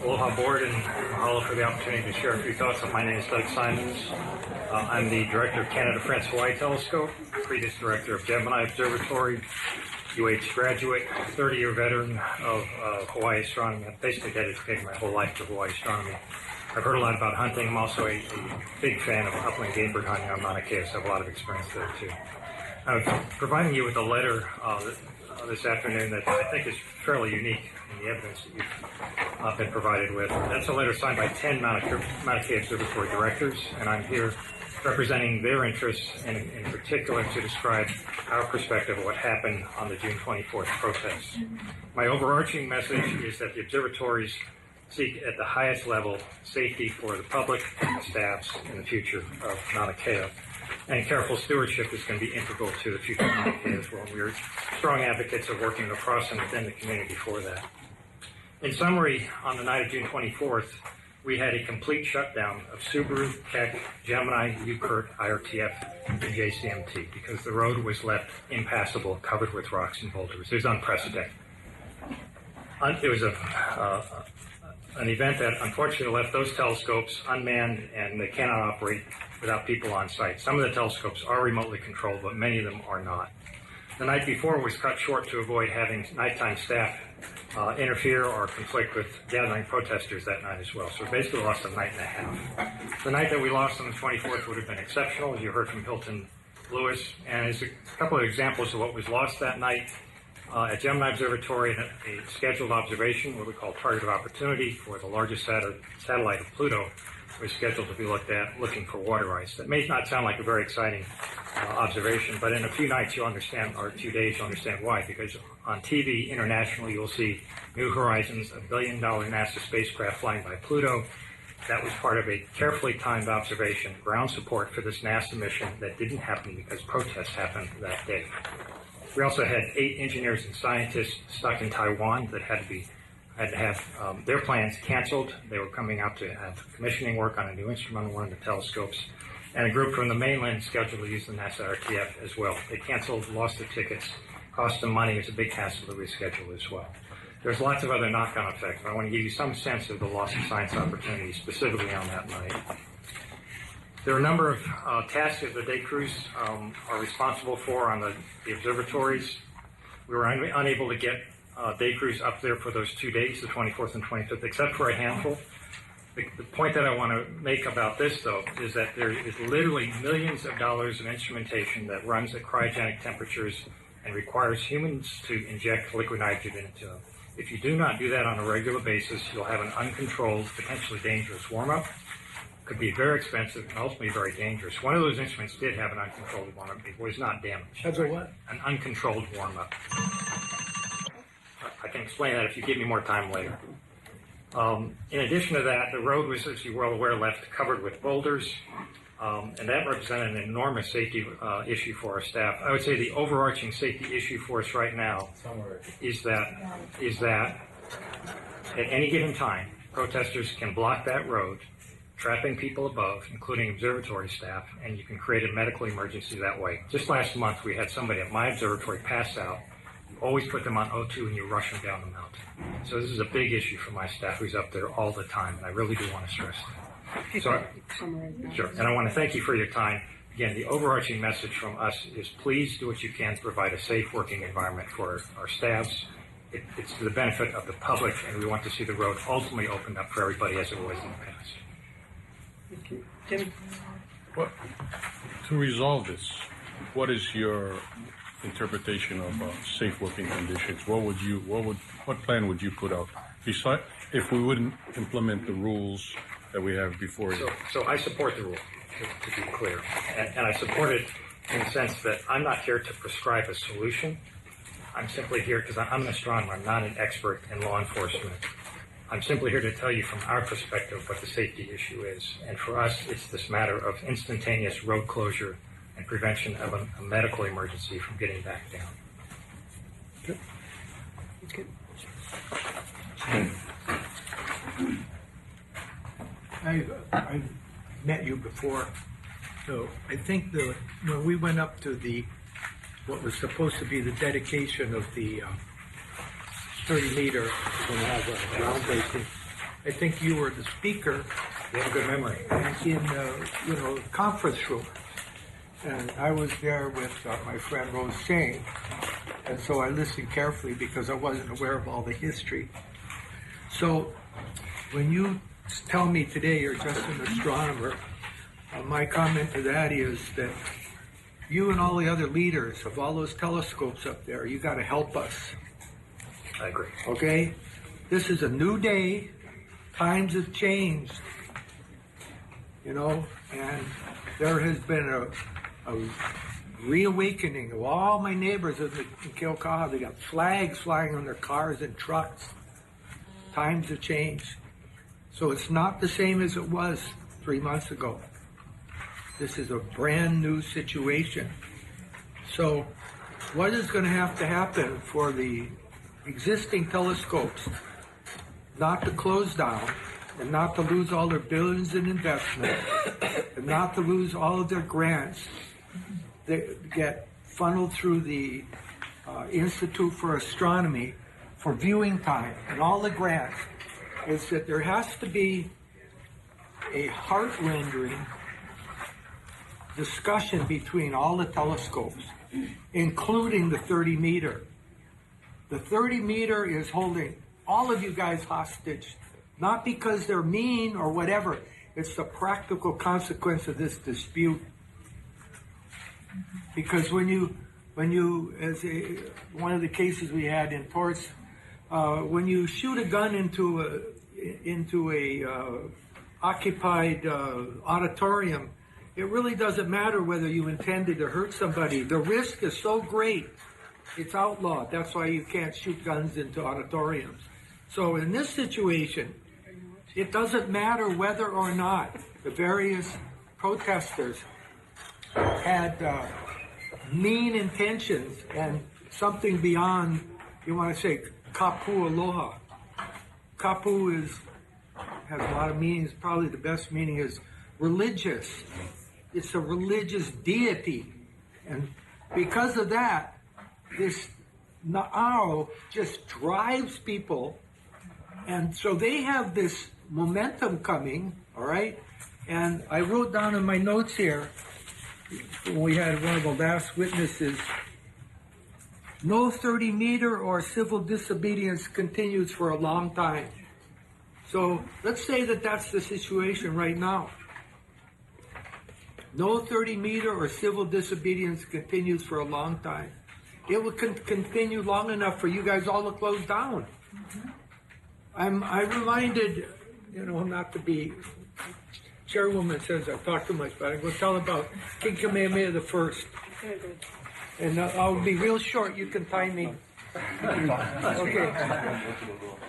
Aloha board, and mahalo for the opportunity to share a few thoughts. My name is Doug Simons. I'm the director of Canada-France-Hawaii Telescope, previous director of Gemini Observatory, UH graduate, 30-year veteran of Hawaii astronomy. I've basically dedicated my whole life to Hawaii astronomy. I've heard a lot about hunting. I'm also a big fan of upland game bird hunting on Mauna Kea, so I have a lot of experience there too. I'm providing you with a letter this afternoon that I think is fairly unique in the evidence that you've been provided with. That's a letter signed by 10 Mauna Kea Observatory directors, and I'm here representing their interests and in particular to describe our perspective of what happened on the June 24th protests. My overarching message is that the observatories seek at the highest level safety for the public and the staffs in the future of Mauna Kea. And careful stewardship is going to be integral to the future of Mauna Kea as well. We're strong advocates of working across and within the community for that. In summary, on the night of June 24th, we had a complete shutdown of Subaru, Keck, Gemini, UKIRT, IRTF, and JCMT because the road was left impassable, covered with rocks and boulders. It was unprecedented. It was an event that unfortunately left those telescopes unmanned, and they cannot operate without people on site. Some of the telescopes are remotely controlled, but many of them are not. The night before was cut short to avoid having nighttime staff interfere or conflict with gathering protesters that night as well. So we basically lost a night and a half. The night that we lost on the 24th would have been exceptional, as you heard from Hilton Lewis, and as a couple of examples of what was lost that night. At Gemini Observatory, a scheduled observation, what we call target of opportunity for the largest satellite of Pluto, was scheduled to be looked at, looking for water ice. That may not sound like a very exciting observation, but in a few nights you'll understand, or a few days you'll understand why, because on TV internationally you'll see New Horizons, a $1 billion NASA spacecraft flying by Pluto. That was part of a carefully timed observation, ground support for this NASA mission that didn't happen because protests happened that day. We also had 8 engineers and scientists stuck in Taiwan that had to have their plans canceled. They were coming out to have commissioning work on a new instrument on one of the telescopes. And a group from the mainland scheduled to use the NASA RTF as well. They canceled, lost their tickets, cost them money. It's a big hassle to reschedule as well. There's lots of other knock-on effects, but I want to give you some sense of the loss of science opportunities specifically on that night. There are a number of tasks that the day crews are responsible for on the observatories. We were unable to get day crews up there for those 2 days, the 24th and 25th, except for a handful. The point that I want to make about this, though, is that there is literally millions of dollars of instrumentation that runs at cryogenic temperatures and requires humans to inject liquid nitrogen into them. If you do not do that on a regular basis, you'll have an uncontrolled, potentially dangerous warm-up. Could be very expensive and ultimately very dangerous. One of those instruments did have an uncontrolled warm-up. It was not damaged. That's a what? An uncontrolled warm-up. I can explain that if you give me more time later. In addition to that, the road was, as you're well aware, left covered with boulders, and that represented an enormous safety issue for our staff. I would say the overarching safety issue for us right now is that at any given time, protesters can block that road, trapping people above, including observatory staff, and you can create a medical emergency that way. Just last month, we had somebody at my observatory pass out. You always put them on O2 and you rush them down the mountain. So this is a big issue for my staff who's up there all the time, and I really do want to stress that. So, sure, and I want to thank you for your time. Again, the overarching message from us is please do what you can to provide a safe working environment for our staffs. It's to the benefit of the public, and we want to see the road ultimately opened up for everybody as it was in the past. Thank you. Tim? Well, to resolve this, what is your interpretation of safe working conditions? What plan would you put out? Besides, if we wouldn't implement the rules that we have before you. So I support the rule, to be clear, and I support it in the sense that I'm not here to prescribe a solution. I'm simply here because I'm an astronomer. I'm not an expert in law enforcement. I'm simply here to tell you from our perspective what the safety issue is. And for us, it's this matter of instantaneous road closure and prevention of a medical emergency from getting back down. Good. Good. I've met you before, So I think when we went up to what was supposed to be the dedication of the 30-meter, when I have a groundbreaking, I think you were the speaker. You have a good memory. In conference room, and I was there with my friend Rose Chang, and so I listened carefully because I wasn't aware of all the history. So when you tell me today you're just an astronomer, my comment to that is that you and all the other leaders of all those telescopes up there, you got to help us. I agree. Okay? This is a new day. Times have changed. And there has been a reawakening of all my neighbors in Keaukaha. They got flags flying on their cars and trucks. Times have changed. So it's not the same as it was 3 months ago. This is a brand new situation. So what is going to have to happen for the existing telescopes not to close down and not to lose all their billions in investment and not to lose all of their grants that get funneled through the Institute for Astronomy for viewing time and all the grants, is that there has to be a heart-rendering discussion between all the telescopes, including the 30-meter. The 30-meter is holding all of you guys hostage, not because they're mean or whatever. It's the practical consequence of this dispute. Because when you, as one of the cases we had in Torts, when you shoot a gun into a occupied auditorium, it really doesn't matter whether you intended to hurt somebody. The risk is so great, it's outlawed. That's why you can't shoot guns into auditoriums. So in this situation, it doesn't matter whether or not the various protesters had mean intentions and something beyond, you want to say, kapu aloha. Kapu has a lot of meanings. Probably the best meaning is religious. It's a religious deity. And because of that, this na'au just drives people. And so they have this momentum coming, all right? And I wrote down in my notes here, when we had one of the last witnesses, no 30-meter or civil disobedience continues for a long time. So let's say that that's the situation right now. No 30-meter or civil disobedience continues for a long time. It will continue long enough for you guys all to close down. I'm reminded, not to be, Chairwoman says I talk too much, but I'm going to tell about King Kamehameha the First. And I'll be real short, you can time me.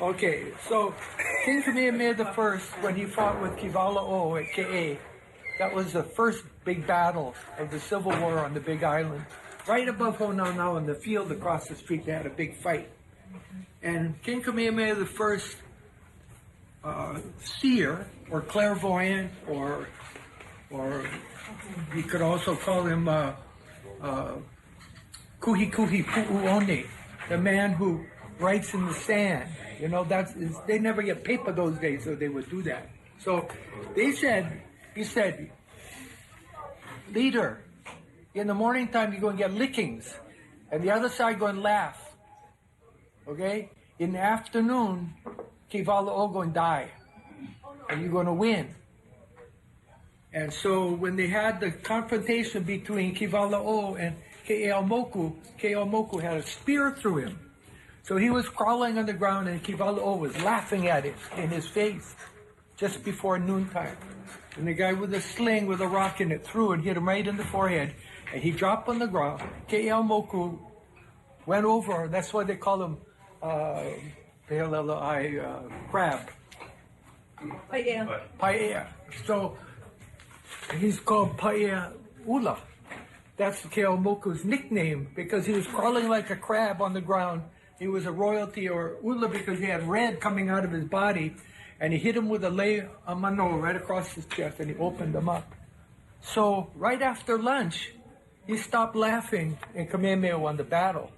Okay, so King Kamehameha the First, when he fought with Kivala'o at Ke'e, that was the first big battle of the Civil War on the Big Island. Right above Honaunau in the field across the street, they had a big fight. And King Kamehameha the First, seer or clairvoyant, or you could also call him Kuhi Kuhi Pu'uone, the man who writes in the sand. They never get paper those days, so they would do that. So he said, leader, in the morning time you're going to get lickings, and the other side going to laugh. Okay? In the afternoon, Kivala'o going to die, and you're going to win. And so when they had the confrontation between Kivala'o and Ke'eaumoku had a spear through him. So he was crawling on the ground, and Kivala'o was laughing at him in his face just before noontime. And the guy with a sling with a rock in it threw and hit him right in the forehead, and he dropped on the ground. Ke'eaumoku went over. That's why they call him crab. Paea. So he's called Paea Ula. That's Ke'eaumoku's nickname, because he was crawling like a crab on the ground. He was a royalty, or Ula, because he had red coming out of his body, and he hit him with a lei amano right across his chest, and he opened him up. So right after lunch, he stopped laughing and Kamehameha won the battle.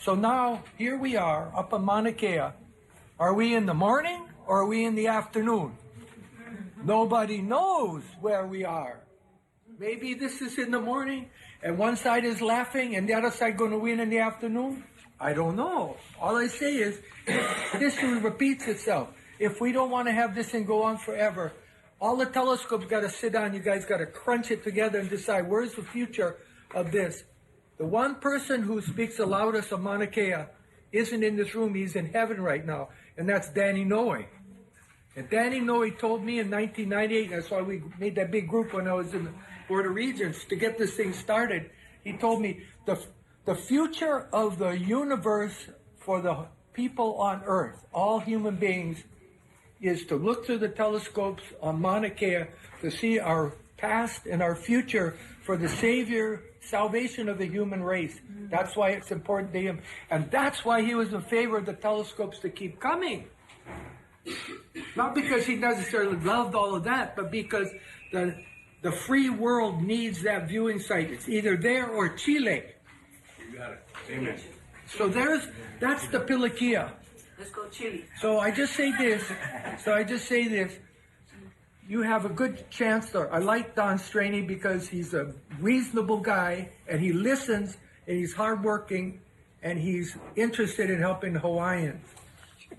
So now here we are up on Mauna Kea. Are we in the morning or are we in the afternoon? Nobody knows where we are. Maybe this is in the morning and one side is laughing and the other side going to win in the afternoon. I don't know. All I say is history repeats itself. If we don't want to have this thing go on forever, all the telescopes got to sit down. You guys got to crunch it together and decide where's the future of this. The one person who speaks the loudest of Mauna Kea isn't in this room. He's in heaven right now, and that's Danny Noe. And Danny Noe told me in 1998, that's why we made that big group when I was in the Board of Regents to get this thing started. He told me the future of the universe for the people on Earth, all human beings, is to look through the telescopes on Mauna Kea to see our past and our future for the Savior, salvation of the human race. That's why it's important to him. And that's why he was in favor of the telescopes to keep coming. Not because he necessarily loved all of that, but because the free world needs that viewing site. It's either there or Chile. You got it. Amen. So that's the Pilikia. Let's go Chile. So I just say this. You have a good chance there. I like Don Straney because he's a reasonable guy and he listens and he's hardworking and he's interested in helping the Hawaiians.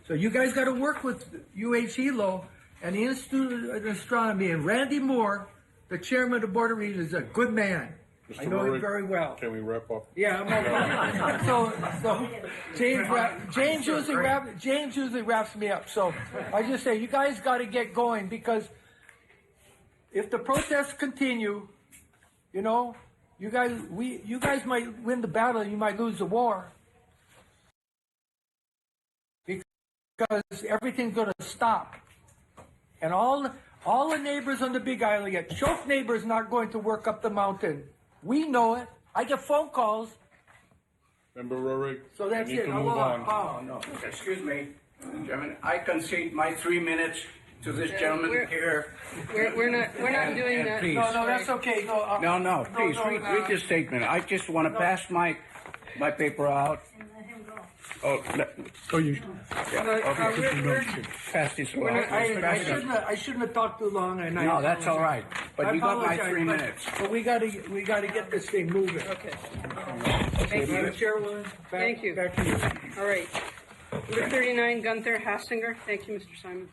So you guys got to work with UH Hilo and the Institute of Astronomy, and Randy Moore, the chairman of the Board of Regents, is a good man. I know him very well. Can we wrap up? Yeah, I'm so James usually wraps me up. So I just say you guys got to get going, because if the protests continue, you know, you guys might win the battle, you might lose the war, because everything's going to stop, and all the neighbors on the Big Island, yet Choke neighbors not going to work up the mountain. We know it. I get phone calls. Member Rorik, So that's we need it. to I move want- on. No, excuse me, Chairman. I concede my 3 minutes to this gentleman we're- here. We're not doing And that. please. No, that's okay. No, please, read this statement. I just want to pass my paper out. Oh, You pass this We're not- along. I shouldn't have talked too long. And No, that's all right. But I you got my apologize, 3 but- minutes. But we got to get this thing moving. Okay. Madam Chairwoman, Thank you. Back to you. All right. Number 39, Gunther Hassinger. Thank you, Mr. Simon.